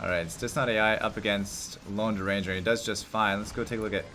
Alright, it's just not AI up against Lone Ranger. He does just fine. Let's go take a look at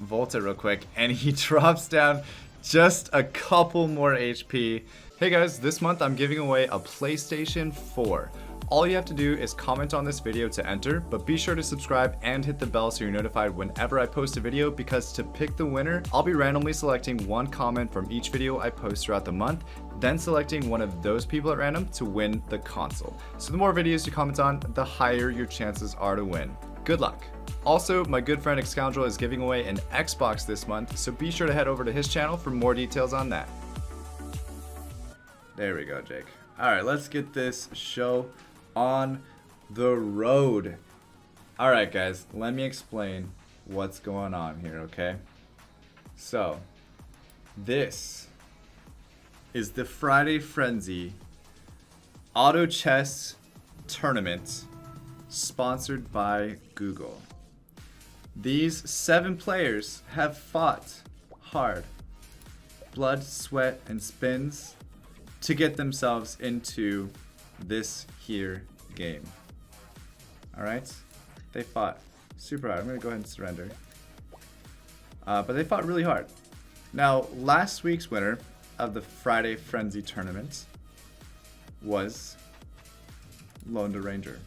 Volta real quick. And he drops down just a couple more HP. Hey guys, this month I'm giving away a PlayStation 4. All you have to do is comment on this video to enter, but be sure to subscribe and hit the bell so you're notified whenever I post a video, because to pick the winner, I'll be randomly selecting one comment from each video I post throughout the month, then selecting one of those people at random to win the console. So the more videos you comment on, the higher your chances are to win. Good luck. Also, my good friend Xcoundrel is giving away an Xbox this month, so be sure to head over to his channel for more details on that. There we go, Jake. Alright, let's get this show on the road. Alright guys, let me explain what's going on here, okay? So, this is the Friday Frenzy Auto Chess Tournament sponsored by Google. These 7 players have fought hard, blood, sweat, and spins to get themselves into this here game. Alright? They fought super hard. I'm going to go ahead and surrender. But they fought really hard. Now, last week's winner of the Friday Frenzy tournament was Lone Ranger.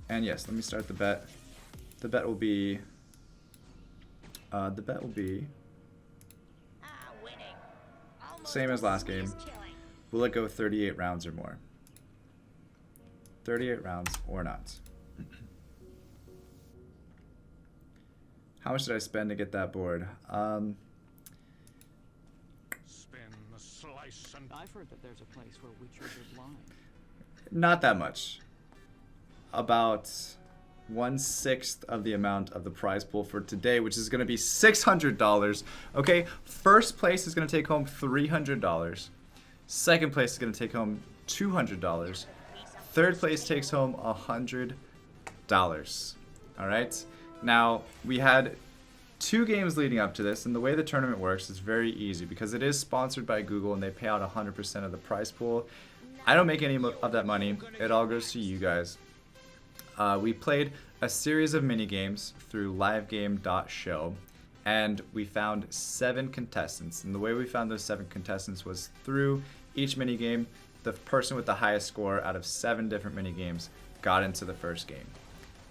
And yes, let me start the bet. The bet will be same as last game. Will it go 38 rounds or more? 38 rounds or not? How much did I spend to get that board? Spin the slice and I've heard that there's a place where witchers are blind. Not that much. About 1/6 of the amount of the prize pool for today, which is going to be $600. Okay, first place is going to take home $300. Second place is going to take home $200. Third place takes home $100. All right. Now, we had 2 games leading up to this, and the way the tournament works is very easy because it is sponsored by Google and they pay out 100% of the prize pool. I don't make any of that money. It all goes to you guys. We played a series of mini games through livegame.show, and we found 7 contestants. And the way we found those 7 contestants was through each mini game. The person with the highest score out of 7 different mini games got into the first game.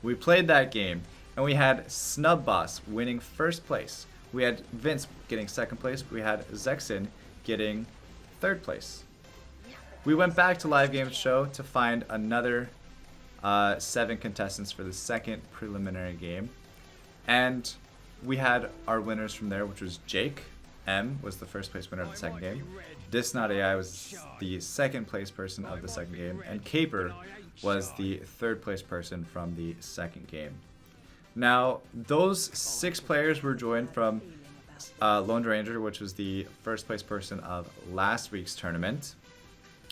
We played that game, and we had Snub Boss winning first place. We had Vince getting second place. We had Zexin getting third place. We went back to Live Games Show to find another 7 contestants for the second preliminary game, and we had our winners from there, which was Jake M was the first place winner of the second game. This Not AI was the second place person of the second game, and Caper was the third place person from the second game. Now, those 6 players were joined from Lone Ranger, which was the first place person of last week's tournament.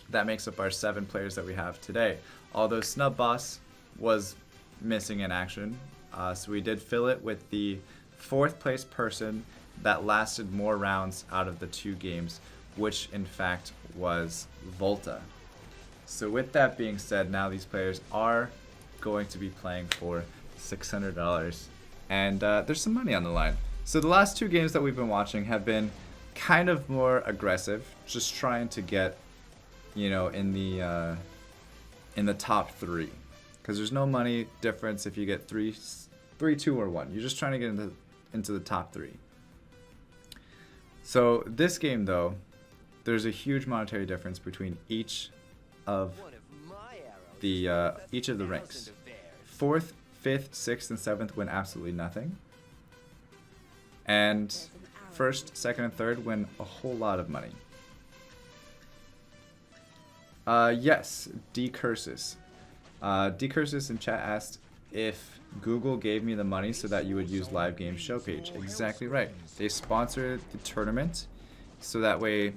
That makes up our 7 players that we have today. Although Snub Boss was missing in action, so we did fill it with the 4th place person that lasted more rounds out of the 2 games, which in fact was Volta. So with that being said, now these players are going to be playing for $600, and there's some money on the line. So the last 2 games that we've been watching have been kind of more aggressive, just trying to get, you know, in the top 3, because there's no money difference if you get 3, 2, or 1. You're just trying to get into the top 3. So this game, though, there's a huge monetary difference between each of the ranks. 4th, 5th, 6th, and 7th win absolutely nothing, and 1st, 2nd, and 3rd win a whole lot of money. Yes, D-Curses. D-Curses in chat asked if Google gave me the money so that you would use Live Game Show page. Exactly right. They sponsored the tournament, so that way,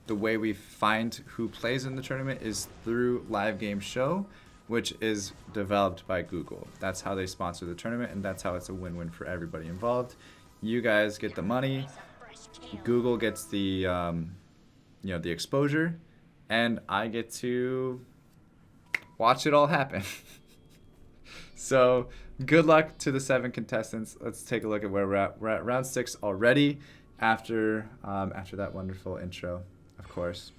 the way we find who plays in the tournament is through Live Game Show, which is developed by Google. That's how they sponsor the tournament, and that's how it's a win-win for everybody involved. You guys get the money, Google gets the, the exposure, and I get to watch it all happen. So good luck to the 7 contestants. Let's take a look at where we're at. We're at round 6 already after that wonderful intro, of course.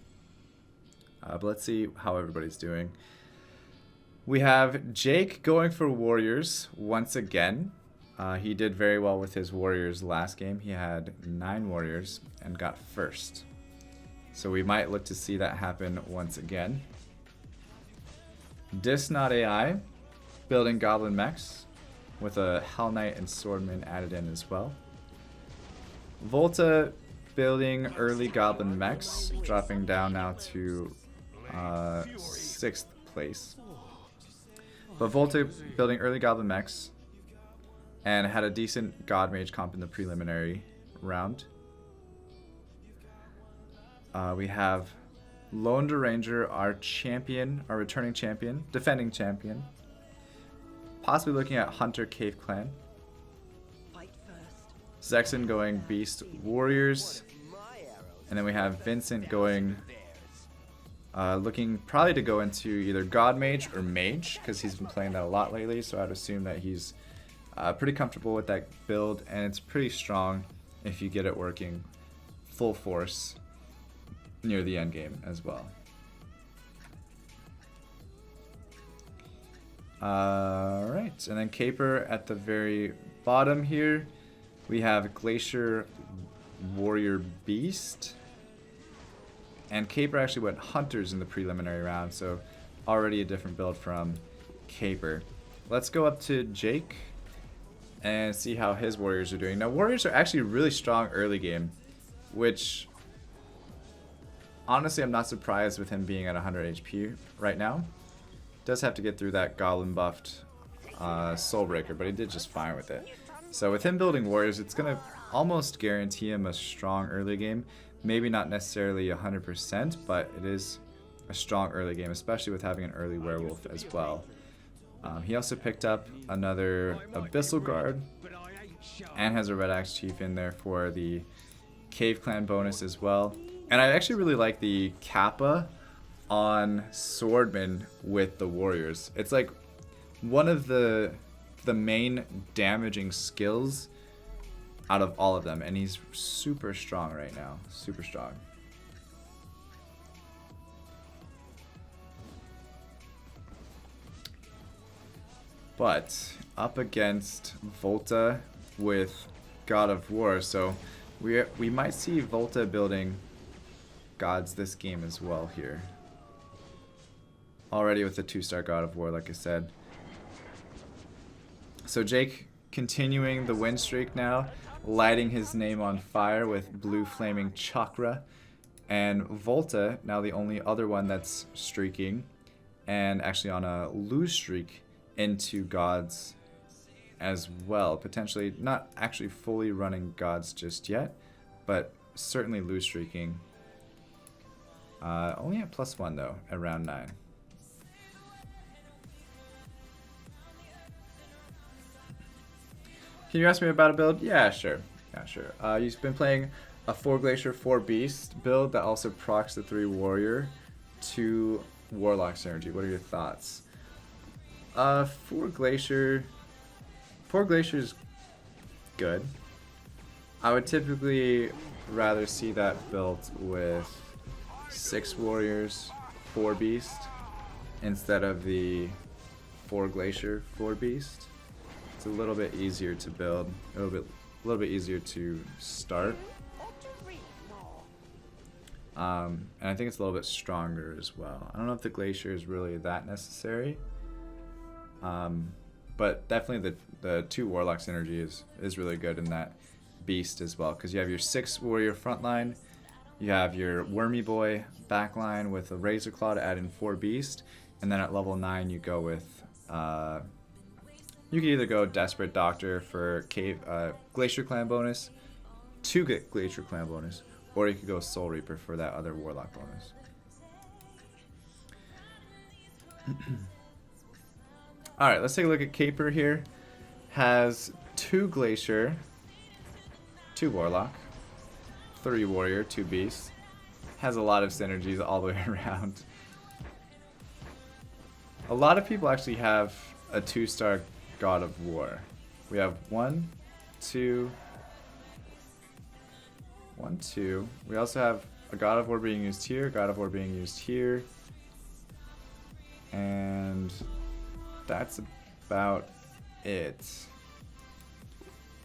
But let's see how everybody's doing. We have Jake going for Warriors once again. He did very well with his Warriors last game. He had 9 Warriors and got first. So we might look to see that happen once again. Disnot AI building Goblin Mechs with a Hell Knight and Swordman added in as well. Volta building early Goblin Mechs, dropping down now to 6th place. But Volta building early Goblin Mechs and had a decent God Mage comp in the preliminary round. We have Lone Ranger, our champion, our returning champion, defending champion. Possibly looking at Hunter Cave Clan. Zexen going Beast Warriors. And then we have Vincent going, looking probably to go into either God Mage or Mage, because he's been playing that a lot lately, so I'd assume that he's pretty comfortable with that build, and it's pretty strong if you get it working full force near the end game as well. Alright, and then Caper at the very bottom here. We have Glacier Warrior Beast. And Caper actually went Hunters in the preliminary round, so already a different build from Caper. Let's go up to Jake and see how his Warriors are doing. Now, Warriors are actually really strong early game, which honestly I'm not surprised with him being at 100 HP right now. Does have to get through that Goblin buffed Soulbreaker, but he did just fine with it. So with him building Warriors, it's going to almost guarantee him a strong early game. Maybe not necessarily 100%, but it is a strong early game, especially with having an early Werewolf as well. He also picked up another Abyssal Guard and has a Red Axe Chief in there for the Cave Clan bonus as well. And I actually really like the Kappa on Swordman with the Warriors. It's like one of the main damaging skills out of all of them, and he's super strong right now. Super strong. But up against Volta with God of War, so we might see Volta building gods this game as well here. Already with the 2-star God of War, like I said. So Jake continuing the win streak now, lighting his name on fire with blue flaming chakra. And Volta, now the only other one that's streaking, and actually on a lose streak into gods as well. Potentially not actually fully running gods just yet, but certainly lose streaking. Only at +1 though, at round 9. Can you ask me about a build? Yeah, sure. Yeah, sure. You've been playing a 4 Glacier, 4 Beast build that also procs the 3 Warrior, 2 Warlock synergy. What are your thoughts? 4 Glacier is good. I would typically rather see that built with 6 Warriors, 4 Beast, instead of the 4 Glacier, 4 Beast. It's a little bit easier to build, a little bit easier to start. And I think it's a little bit stronger as well. I don't know if the Glacier is really that necessary. But definitely the 2 Warlock synergy is really good in that Beast as well, because you have your 6 Warrior frontline, you have your Wormy Boy backline with a Razor Claw to add in 4 Beast, and then at level 9 you go with you can either go Desperate Doctor for Glacier Clan bonus, 2 Glacier Clan bonus, or you could go Soul Reaper for that other Warlock bonus. Alright, let's take a look at Caper here. Has 2 Glacier, 2 Warlock, 3 Warrior, 2 Beast. Has a lot of synergies all the way around. A lot of people actually have a 2-star God of War. We have 1, 2, 1, 2. We also have a God of War being used here, God of War being used here. And that's about it.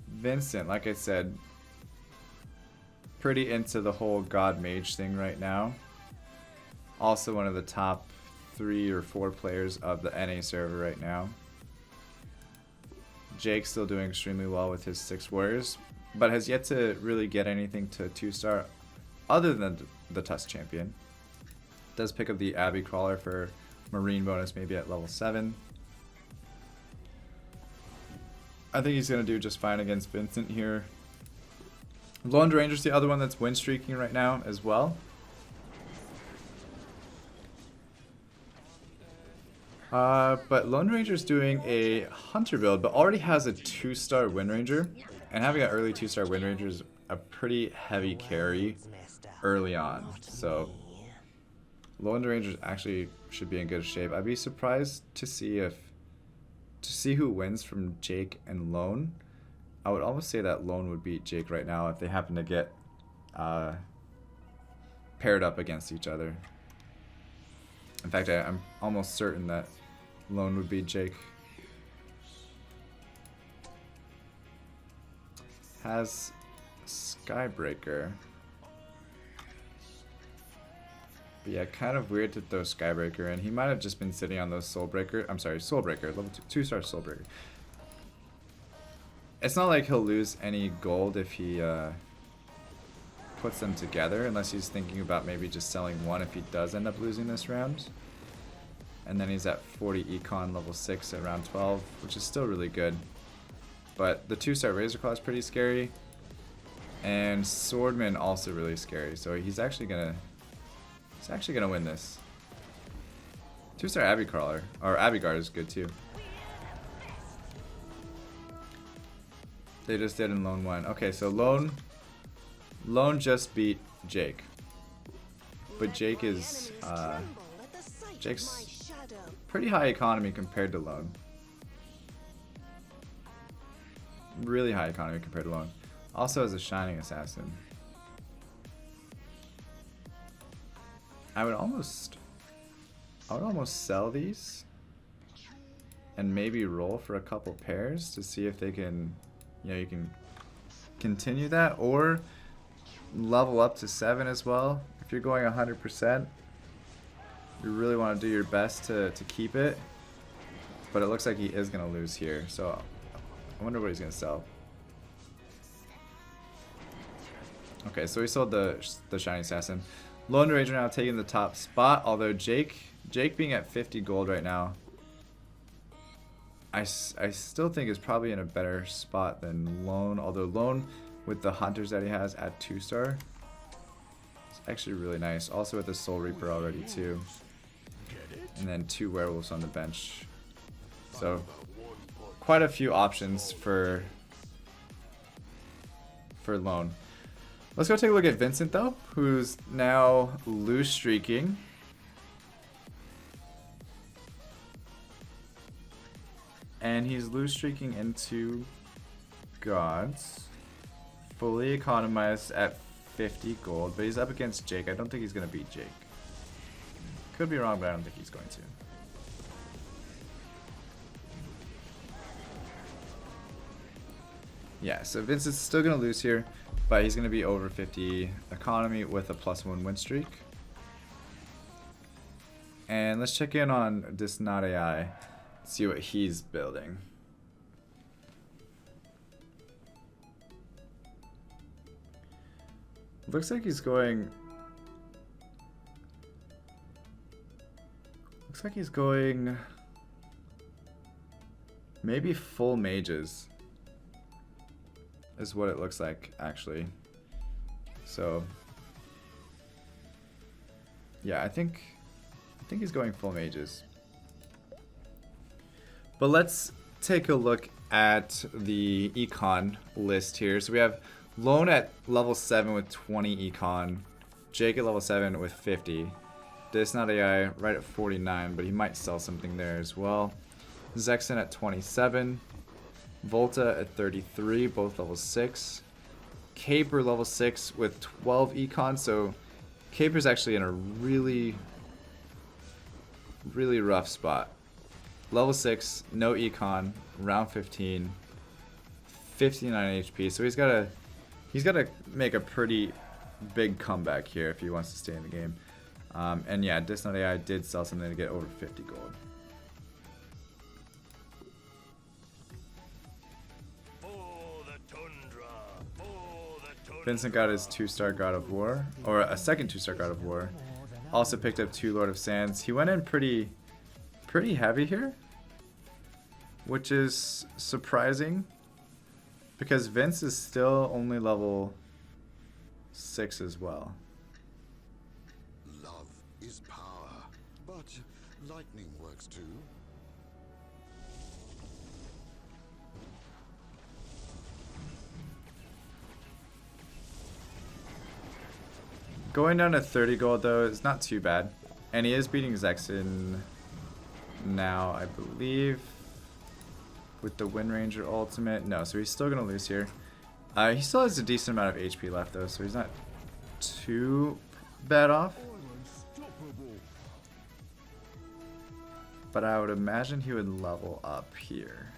Vincent, like I said, pretty into the whole God Mage thing right now. Also one of the top 3 or 4 players of the NA server right now. Jake's still doing extremely well with his 6 warriors, but has yet to really get anything to 2-star other than the Tusk champion. Does pick up the Abbey Crawler for Marine bonus maybe at level 7. I think he's going to do just fine against Vincent here. Lone Ranger's the other one that's win streaking right now as well. But Lone Ranger's doing a Hunter build, but already has a 2-star Wind Ranger. And having an early 2-star Wind Ranger is a pretty heavy carry early on. So Lone Ranger actually should be in good shape. I'd be surprised to see who wins from Jake and Lone. I would almost say that Lone would beat Jake right now if they happen to get paired up against each other. In fact, I'm almost certain that Lone would beat Jake. Has Skybreaker. But yeah, kind of weird to throw Skybreaker in. He might have just been sitting on those Soulbreaker. I'm sorry, Soulbreaker. Level 2-star Soulbreaker. It's not like he'll lose any gold if he puts them together, unless he's thinking about maybe just selling one if he does end up losing this round. And then he's at 40 econ, level 6 at round 12, which is still really good. But the 2-star Razorclaw is pretty scary. And Swordman also really scary. So he's actually gonna win this. 2-star Abbey Crawler, or Abbey Guard is good too. They just did in Lone 1. Okay, so Lone just beat Jake. But Jake is Jake's pretty high economy compared to Lone. Really high economy compared to Lone. Also has a Shining Assassin. I would almost sell these and maybe roll for a couple pairs to see if they can, you can continue that, or level up to 7 as well. If you're going 100%, you really want to do your best to keep it. But it looks like he is going to lose here, so I wonder what he's going to sell. Okay, so he sold the Shining Assassin. Lone Ranger now taking the top spot, although Jake being at 50 gold right now, I still think is probably in a better spot than Lone, although Lone with the hunters that he has at 2-star, it's actually really nice. Also with the Soul Reaper already too. And then 2 werewolves on the bench. So quite a few options for Lone. Let's go take a look at Vincent though, who's now loose streaking. And he's loose streaking into gods. Fully economized at 50 gold, but he's up against Jake. I don't think he's going to beat Jake. Could be wrong, but I don't think he's going to. Yeah, so Vincent's still going to lose here, but he's going to be over 50 economy with a +1 win streak. And let's check in on this Not AI, see what he's building. Looks like he's going maybe full mages is what it looks like actually. So yeah, I think he's going full mages. But let's take a look at the econ list here. So we have Lone at level 7 with 20 econ, Jake at level 7 with 50, This Not AI right at 49, but he might sell something there as well. Zexen at 27. Volta at 33, both level 6. Caper level 6 with 12 econ, so Caper's actually in a really rough spot. Level 6, no econ, round 15, 59 HP, so he's gotta make a pretty big comeback here if he wants to stay in the game. And yeah, Disney AI did sell something to get over 50 gold. Vincent got his 2-star God of War, or a second 2-star God of War. Also picked up 2 Lord of Sands. He went in pretty heavy here, which is surprising because Vince is still only level 6 as well. Love is power, but lightning works too. Going down to 30 gold though is not too bad. And he is beating Zexen now, I believe, with the Wind Ranger ultimate. No, so he's still going to lose here. He still has a decent amount of HP left though, so he's not too bad off. But I would imagine he would level up here.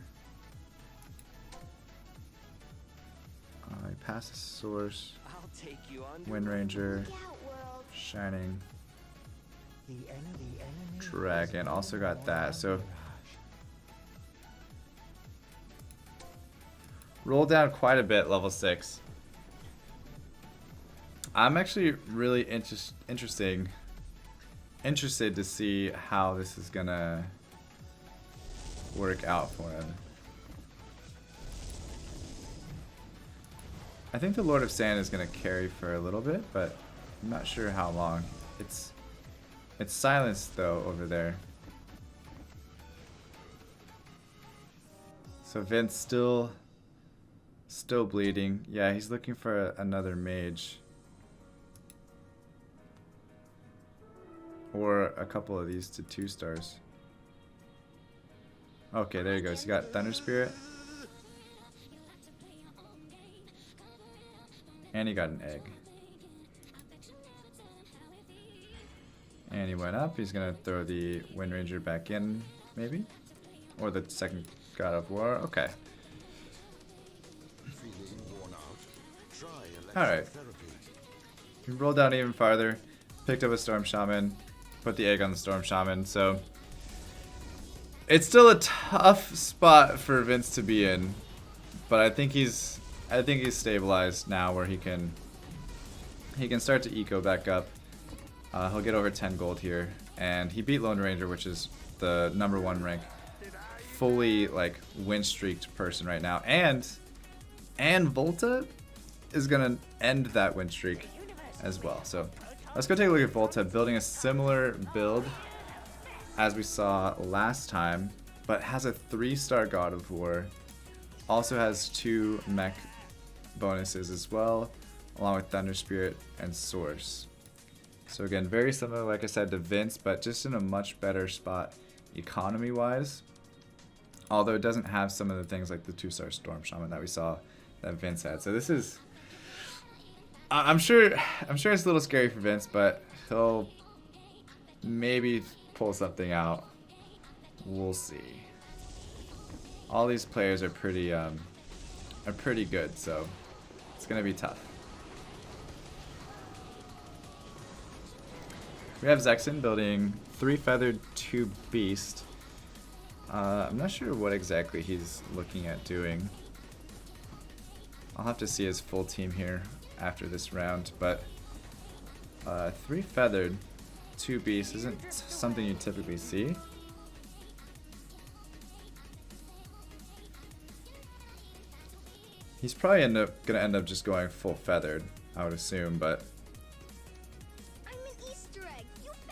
He passes Source. Wind Ranger, Shining, Dragon, also got that, so roll down quite a bit, level 6. I'm actually really interested to see how this is gonna work out for him. I think the Lord of Sand is going to carry for a little bit, but I'm not sure how long. It's silenced though over there. So Vince still bleeding. Yeah, he's looking for another mage. Or a couple of these to 2 stars. Okay, there he goes. He got Thunder Spirit. And he got an egg. And he went up. He's going to throw the Wind Ranger back in, maybe? Or the second God of War. Okay. Alright. He rolled down even farther. Picked up a Storm Shaman. Put the egg on the Storm Shaman. So it's still a tough spot for Vince to be in. But I think he's stabilized now where he can start to eco back up. He'll get over 10 gold here, and he beat Lone Ranger, which is the #1 rank, fully like win streaked person right now, and Volta is gonna end that win streak as well. So let's go take a look at Volta building a similar build as we saw last time, but has a 3-star God of War. Also has 2 mech bonuses as well, along with Thunder Spirit and Source. So again, very similar, like I said, to Vince, but just in a much better spot economy-wise. Although it doesn't have some of the things like the 2-star Storm Shaman that we saw that Vince had. So this is, I'm sure it's a little scary for Vince, but he'll maybe pull something out. We'll see. All these players are pretty good, so it's gonna be tough. We have Zexen building 3 feathered 2 beast. I'm not sure what exactly he's looking at doing. I'll have to see his full team here after this round, but 3 feathered 2 beast isn't something you typically see. He's probably gonna end up just going full feathered, I would assume, but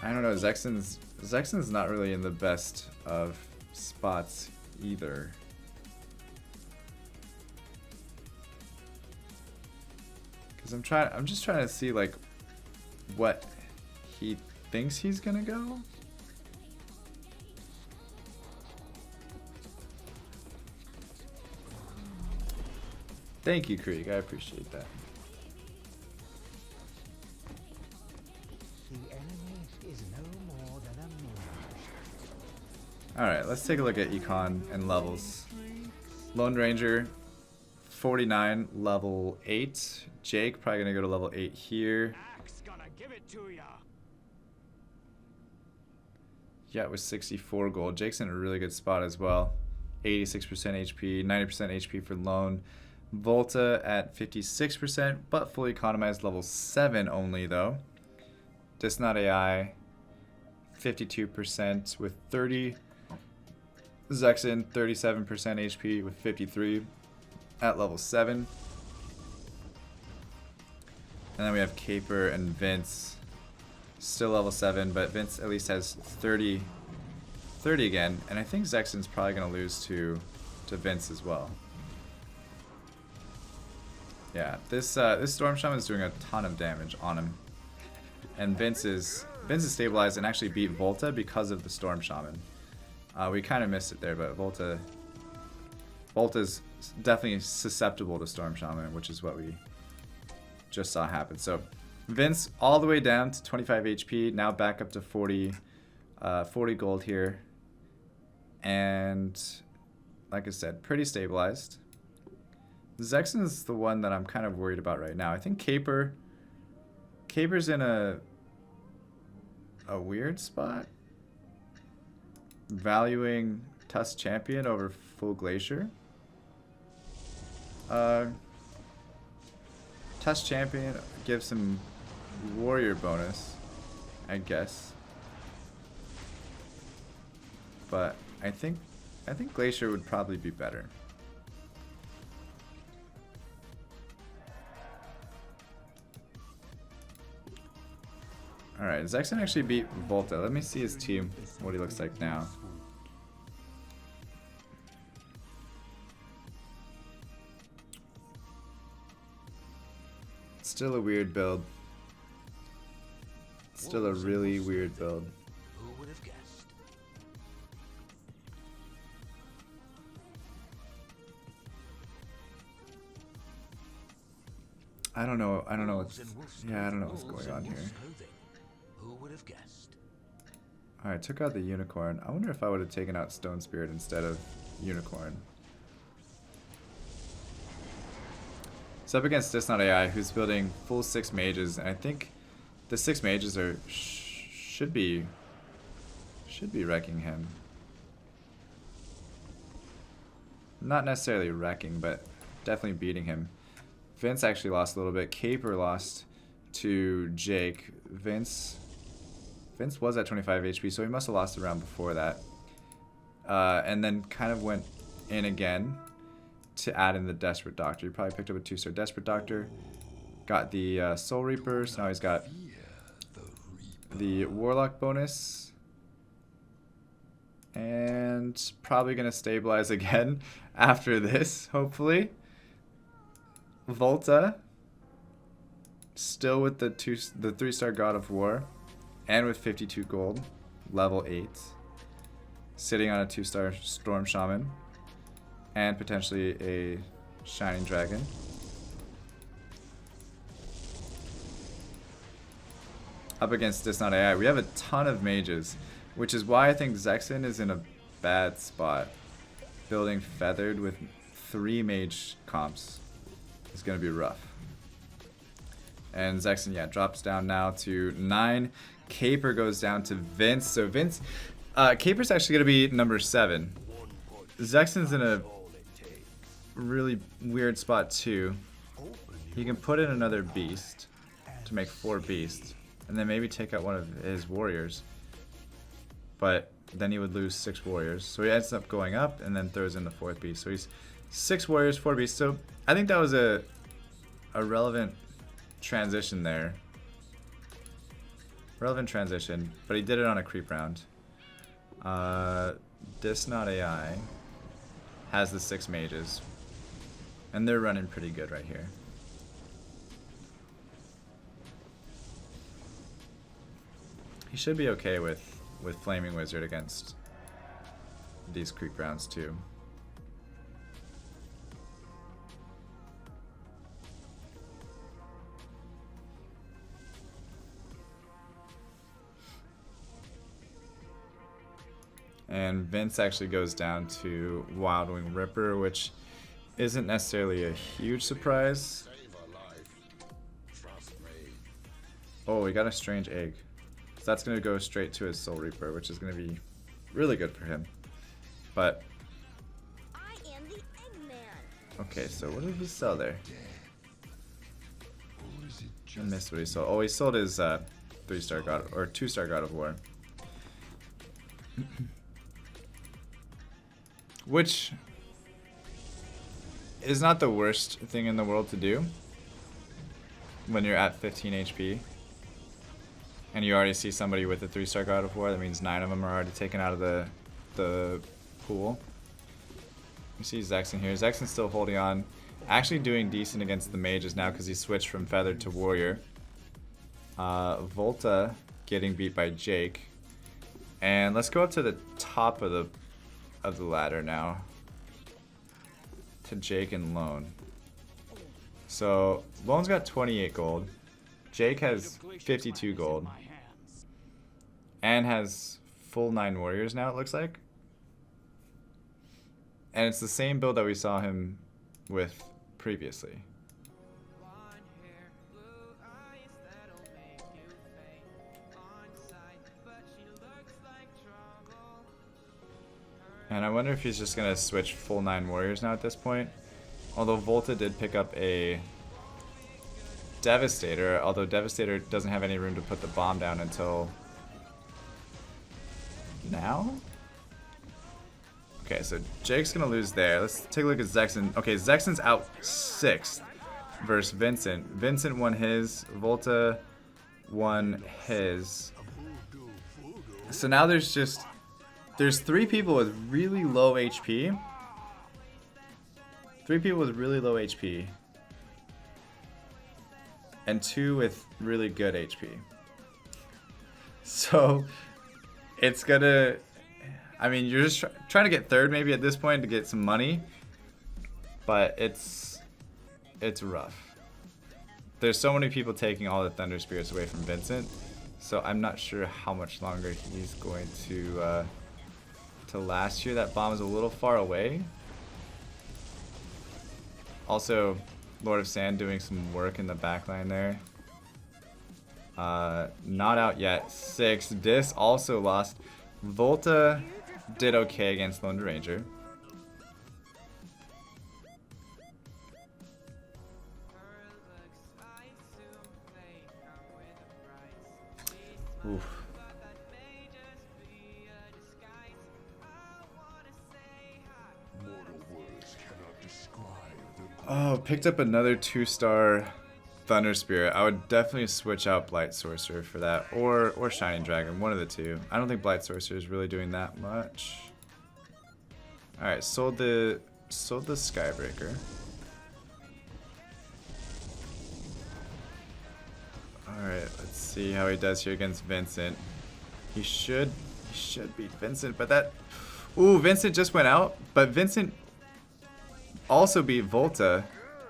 I don't know. Zexen's not really in the best of spots either. Cause I'm just trying to see like what he thinks he's gonna go. Thank you, Krieg. I appreciate that. The enemy is no more than a mirage. Alright, let's take a look at econ and levels. Lone Ranger, 49, level 8. Jake, probably gonna go to level 8 here. Axe gonna give it to ya. Yeah, it was 64 gold. Jake's in a really good spot as well. 86% HP, 90% HP for Lone. Volta at 56%, but fully economized, level 7 only though. Disnot AI, 52% with 30. Zexin, 37% HP with 53 at level 7. And then we have Caper and Vince, still level 7, but Vince at least has 30 again. And I think Zexin's probably going to lose to Vince as well. Yeah, this Storm Shaman is doing a ton of damage on him. And Vince is stabilized and actually beat Volta because of the Storm Shaman. We kind of missed it there, but Volta's definitely susceptible to Storm Shaman, which is what we just saw happen. So Vince all the way down to 25 HP, now back up to 40 gold here. And like I said, pretty stabilized. Zexin is the one that I'm kind of worried about right now. I think Caper's in a weird spot, valuing Tusk Champion over Full Glacier. Tusk Champion gives him warrior bonus, I guess. But I think Glacier would probably be better. Alright, Zexin actually beat Volta. Let me see his team, what he looks like now. Still a weird build. Still a really weird build. Who would have guessed? I don't know what's going on here. Who would have guessed? Alright, took out the Unicorn. I wonder if I would have taken out Stone Spirit instead of Unicorn. It's up against Disnot AI, who's building full 6 mages, and I think the 6 mages are should be wrecking him. Not necessarily wrecking, but definitely beating him. Vince actually lost a little bit. Caper lost to Jake. Vince was at 25 HP, so he must have lost a round before that. And then kind of went in again to add in the Desperate Doctor. He probably picked up a 2-star Desperate Doctor. Got the Soul Reaper, so now he's got the Warlock bonus. And probably going to stabilize again after this, hopefully. Volta, still with the 3-star God of War, and with 52 gold, level 8, sitting on a 2-star Storm Shaman, and potentially a Shining Dragon. Up against Disnot AI, we have a ton of mages, which is why I think Zexin is in a bad spot. Building Feathered with 3 mage comps is going to be rough. And Zexin, yeah, drops down now to 9. Caper goes down to Vince. So Vince, Caper's actually going to be number 7. Zexin's in a really weird spot too. He can put in another beast to make 4 beasts, and then maybe take out one of his warriors. But then he would lose 6 warriors. So he ends up going up and then throws in the 4th beast. So he's 6 warriors, 4 beasts. So I think that was a relevant transition there. Relevant transition, but he did it on a creep round. Disnot AI has the 6 mages, and they're running pretty good right here. He should be okay with Flaming Wizard against these creep rounds too. And Vince actually goes down to Wild Wing Ripper, which isn't necessarily a huge surprise. Save a life. Trust me. Oh, we got a strange egg. So that's going to go straight to his Soul Reaper, which is going to be really good for him. But, I am the Eggman. okay, so what did he sell there? I missed what he sold. Oh, he sold his 3-star God, or 2-star God of War. Which is not the worst thing in the world to do when you're at 15 HP and you already see somebody with a 3-star God of War. That means 9 of them are already taken out of the pool. You see Zexen here. Zexen's still holding on. Actually doing decent against the mages now because he switched from Feathered to Warrior. Volta getting beat by Jake. And let's go up to the top of the ladder now. To Jake and Lone. So Lone's got 28 gold. Jake has 52 gold. And has full 9 warriors now, it looks like. And it's the same build that we saw him with previously. And I wonder if he's just going to switch full 9 warriors now at this point. Although Volta did pick up a Devastator, although Devastator doesn't have any room to put the bomb down until now? Okay, so Jake's going to lose there. Let's take a look at Zexen. Okay, Zexen's out 6th versus Vincent. Vincent won his, Volta won his. So now there's 3 people with really low HP. 3 people with really low HP. And 2 with really good HP. So it's gonna, I mean, you're just trying to get 3rd maybe at this point to get some money. But it's rough. There's so many people taking all the Thunder Spirits away from Vincent. So I'm not sure how much longer he's going to last here. That bomb is a little far away. Also, Lord of Sand doing some work in the backline there. Not out yet. 6. Dis also lost. Volta did okay against Lone Ranger. Oof. Oh, picked up another 2-star Thunder Spirit. I would definitely switch out Blight Sorcerer for that, or Shining Dragon, one of the two. I don't think Blight Sorcerer is really doing that much. All right, sold the Skybreaker. All right, let's see how he does here against Vincent. He should beat Vincent, but that, ooh, Vincent just went out, but Vincent also beat Volta,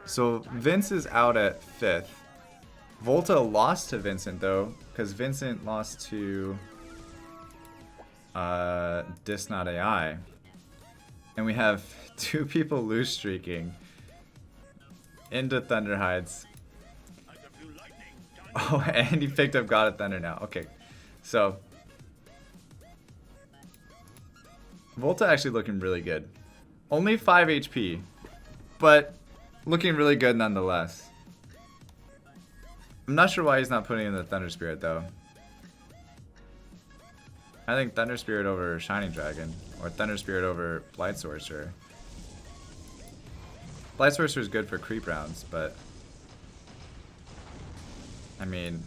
so Vince is out at 5th. Volta lost to Vincent though, because Vincent lost to Disnot AI, and we have 2 people loose streaking into Thunder Hides. Oh, and he picked up God of Thunder now. Okay, so Volta actually looking really good. Only 5 HP. But looking really good nonetheless. I'm not sure why he's not putting in the Thunder Spirit though. I think Thunder Spirit over Shining Dragon, or Thunder Spirit over Blight Sorcerer. Blight Sorcerer is good for creep rounds, but I mean,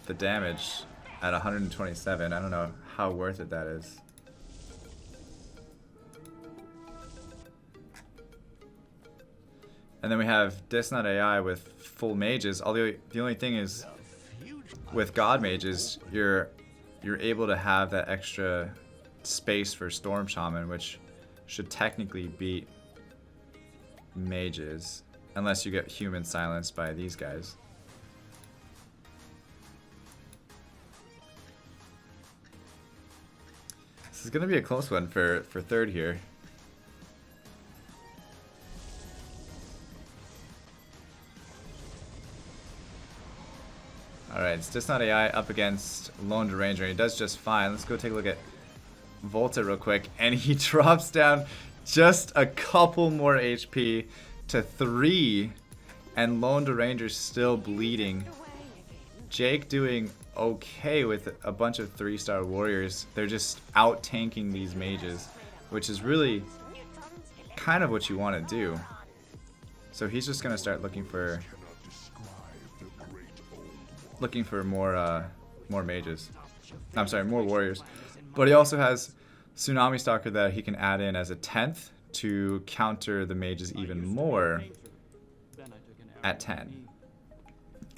the damage at 127, I don't know how worth it that is. And then we have Disnot AI with full mages. Although the only thing is, with God mages, you're able to have that extra space for Storm Shaman, which should technically beat mages, unless you get human silenced by these guys. This is gonna be a close one for third here. Alright, it's just not AI up against Lone Ranger, and he does just fine. Let's go take a look at Volta real quick, and he drops down just a couple more HP to 3, and Lone Ranger's still bleeding. Jake doing okay with a bunch of 3-star warriors. They're just out-tanking these mages, which is really kind of what you want to do. So he's just going to start looking for more mages. I'm sorry, more warriors. But he also has Tsunami Stalker that he can add in as a 10th to counter the mages even more at 10.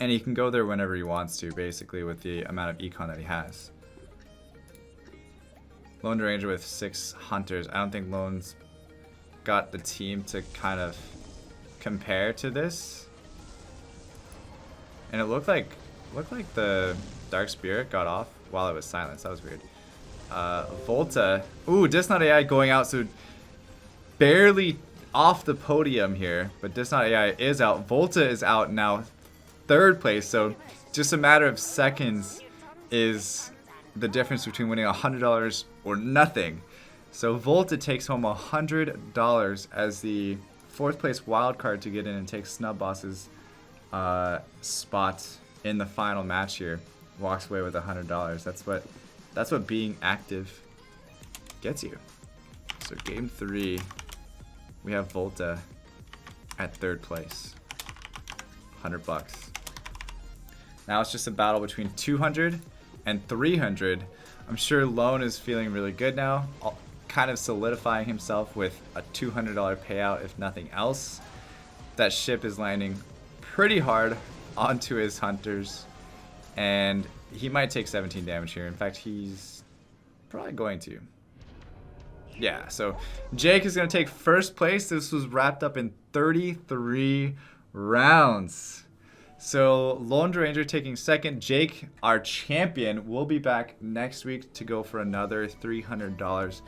And he can go there whenever he wants to, basically, with the amount of econ that he has. Lone Ranger with 6 hunters. I don't think Lone's got the team to kind of compare to this. And it looked like the Dark Spirit got off while it was silenced. That was weird. Volta. Ooh, Disnot AI going out, so barely off the podium here. But Disnot AI is out. Volta is out now. 3rd place, so just a matter of seconds is the difference between winning $100 or nothing. So Volta takes home $100 as the 4th place wild card to get in and take Snub Boss's spot in the final match here. Walks away with $100. That's what being active gets you. So game 3, we have Volta at 3rd place. $100. Now it's just a battle between 200 and 300. I'm sure Lone is feeling really good now, kind of solidifying himself with a $200 payout if nothing else. That ship is landing pretty hard onto his hunters, and he might take 17 damage here. In fact, he's probably going to. Yeah, so Jake is going to take 1st place. This was wrapped up in 33 rounds. So Lone Ranger taking 2nd. Jake, our champion, will be back next week to go for another $300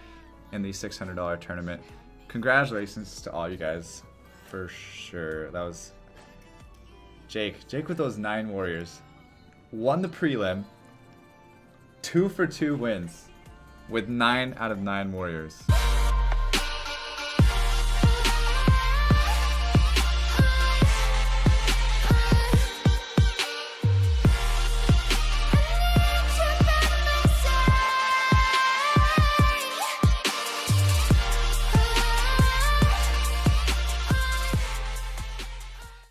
in the $600 tournament. Congratulations to all you guys, for sure. That was Jake with those 9 warriors. Won the prelim. 2 for 2 wins with 9 out of 9 warriors.